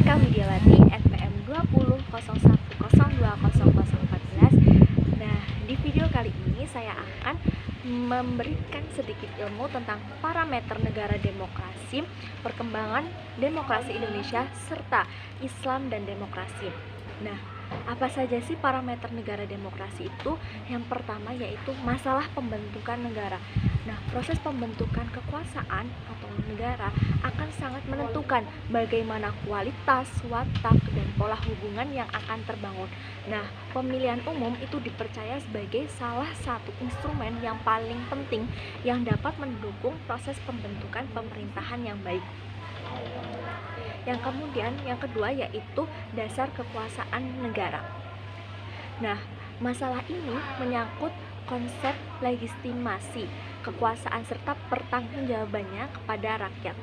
Eka Widiawati, NPM 2001020014. Nah, di video kali ini saya akan memberikan sedikit ilmu tentang parameter negara demokrasi, perkembangan demokrasi Indonesia, serta Islam dan demokrasi. Nah, apa saja sih parameter negara demokrasi itu? Yang pertama yaitu masalah pembentukan negara. Nah, proses pembentukan kekuasaan atau negara akan sangat menentukan bagaimana kualitas, watak, dan pola hubungan yang akan terbangun. Nah, pemilihan umum itu dipercaya sebagai salah satu instrumen yang paling penting yang dapat mendukung proses pembentukan pemerintahan yang baik. Yang kedua yaitu dasar kekuasaan negara. Nah, masalah ini menyangkut konsep legitimasi kekuasaan serta pertanggungjawabannya kepada rakyat.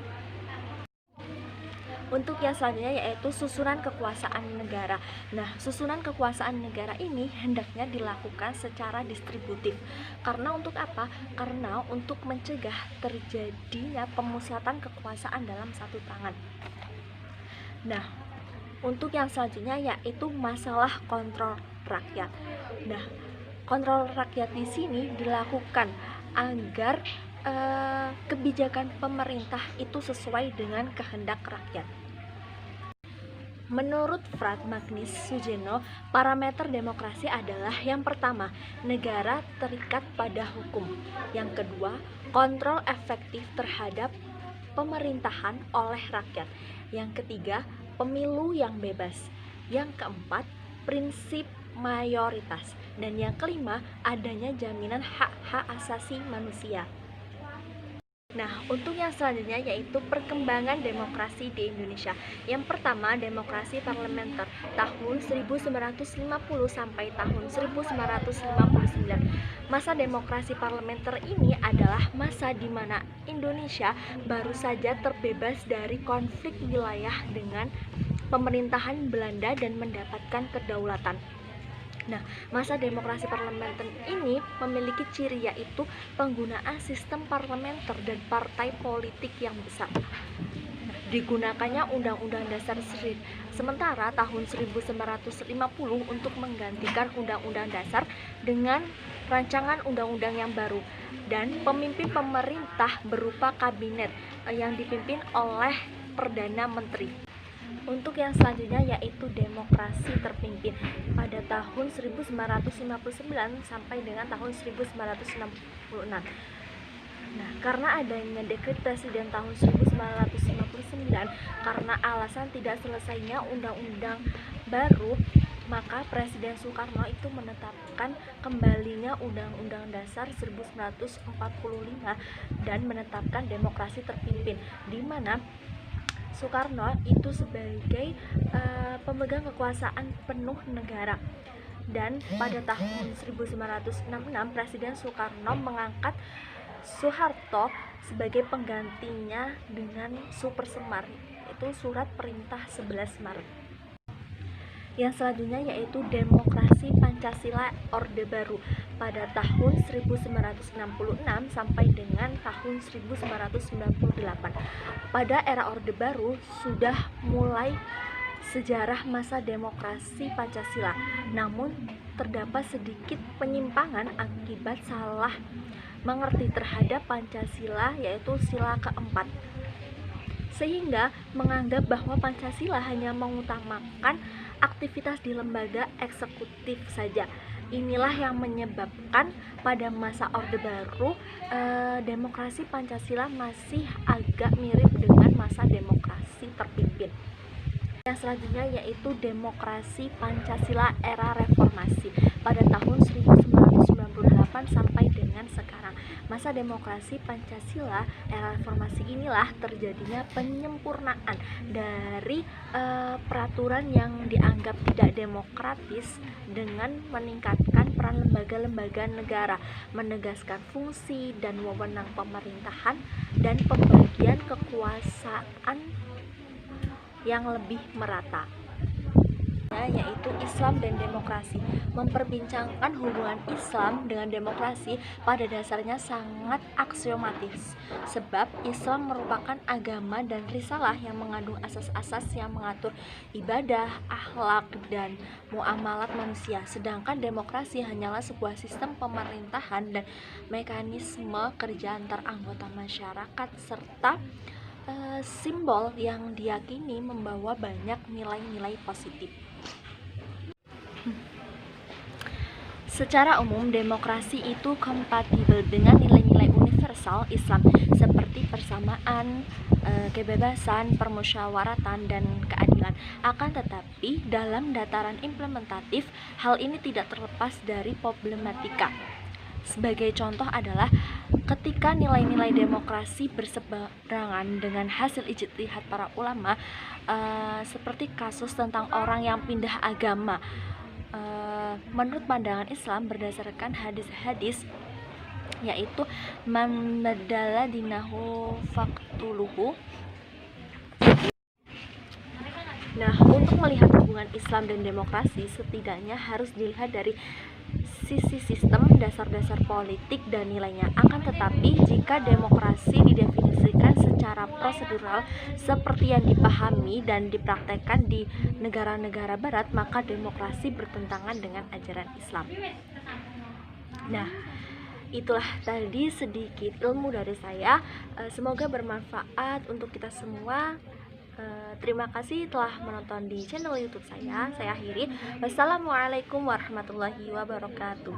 Untuk yang selanjutnya yaitu susunan kekuasaan negara. Nah, susunan kekuasaan negara ini hendaknya dilakukan secara distributif. Karena untuk apa? Karena untuk mencegah terjadinya pemusatan kekuasaan dalam satu tangan. Nah, untuk yang selanjutnya yaitu masalah kontrol rakyat. Nah, kontrol rakyat di sini dilakukan agar kebijakan pemerintah itu sesuai dengan kehendak rakyat. Menurut Frad Magnus Sujeno, parameter demokrasi adalah yang pertama, negara terikat pada hukum. Yang kedua, kontrol efektif terhadap pemerintahan oleh rakyat. Yang ketiga, pemilu yang bebas. Yang keempat, prinsip mayoritas. Dan yang kelima, adanya jaminan hak-hak asasi manusia. Nah, untuk yang selanjutnya yaitu perkembangan demokrasi di Indonesia. Yang pertama, demokrasi parlementer tahun 1950 sampai tahun 1959. Masa demokrasi parlementer ini adalah masa di mana Indonesia baru saja terbebas dari konflik wilayah dengan pemerintahan Belanda dan mendapatkan kedaulatan. Nah, masa demokrasi parlementer ini memiliki ciri yaitu penggunaan sistem parlementer dan partai politik yang besar. Digunakannya Undang-Undang Dasar sementara tahun 1950 untuk menggantikan Undang-Undang Dasar dengan rancangan undang-undang yang baru, dan pemimpin pemerintah berupa kabinet yang dipimpin oleh Perdana Menteri. Untuk yang selanjutnya yaitu demokrasi terpimpin pada tahun 1959 sampai dengan tahun 1966. Nah, karena adanya dekret presiden tahun 1959 karena alasan tidak selesainya undang-undang baru, maka Presiden Soekarno itu menetapkan kembalinya Undang-Undang Dasar 1945 dan menetapkan demokrasi terpimpin, di mana Soekarno itu sebagai pemegang kekuasaan penuh negara. Dan pada tahun 1966 Presiden Soekarno mengangkat Soeharto sebagai penggantinya dengan Super Semar, itu surat perintah 11 Maret. Yang selanjutnya yaitu demokrasi Pancasila Orde Baru pada tahun 1966 sampai dengan tahun 1998. Pada era Orde Baru sudah mulai sejarah masa demokrasi Pancasila, namun terdapat sedikit penyimpangan akibat salah mengerti terhadap Pancasila, yaitu sila keempat, sehingga menganggap bahwa Pancasila hanya mengutamakan aktivitas di lembaga eksekutif saja. Inilah yang menyebabkan pada masa Orde Baru demokrasi Pancasila masih agak mirip dengan masa demokrasi terpimpin. Yang selanjutnya yaitu demokrasi Pancasila era reformasi pada tahun 1998 sampai dengan sekarang. Masa demokrasi Pancasila era reformasi inilah terjadinya penyempurnaan dari peraturan yang dianggap tidak demokratis dengan meningkatkan peran lembaga-lembaga negara, menegaskan fungsi dan wewenang pemerintahan, dan pembagian kekuasaan yang lebih merata. yaitu Islam dan demokrasi. Memperbincangkan hubungan Islam dengan demokrasi pada dasarnya sangat aksiomatis, sebab Islam merupakan agama dan risalah yang mengandung asas-asas yang mengatur ibadah, akhlak, dan muamalat manusia, sedangkan demokrasi hanyalah sebuah sistem pemerintahan dan mekanisme kerja antar anggota masyarakat serta simbol yang diyakini membawa banyak nilai-nilai positif. Secara umum, demokrasi itu kompatibel dengan nilai-nilai universal Islam seperti persamaan, kebebasan, permusyawaratan, dan keadilan. Akan tetapi, dalam dataran implementatif, hal ini tidak terlepas dari problematika. Sebagai contoh adalah ketika nilai-nilai demokrasi berseberangan dengan hasil ijtihad para ulama, seperti kasus tentang orang yang pindah agama. Menurut pandangan Islam berdasarkan hadis-hadis, yaitu man badala dinahu faqtuluhu. Nah, untuk melihat hubungan Islam dan demokrasi setidaknya harus dilihat dari sisi sistem, dasar-dasar politik, dan nilainya. Akan tetapi, jika demokrasi didefinisikan secara prosedural seperti yang dipahami dan dipraktekkan di negara-negara barat, maka demokrasi bertentangan dengan ajaran Islam. Nah, itulah tadi sedikit ilmu dari saya. Semoga bermanfaat untuk kita semua. Terima kasih telah menonton di channel YouTube saya. Saya akhiri. Wassalamualaikum warahmatullahi wabarakatuh.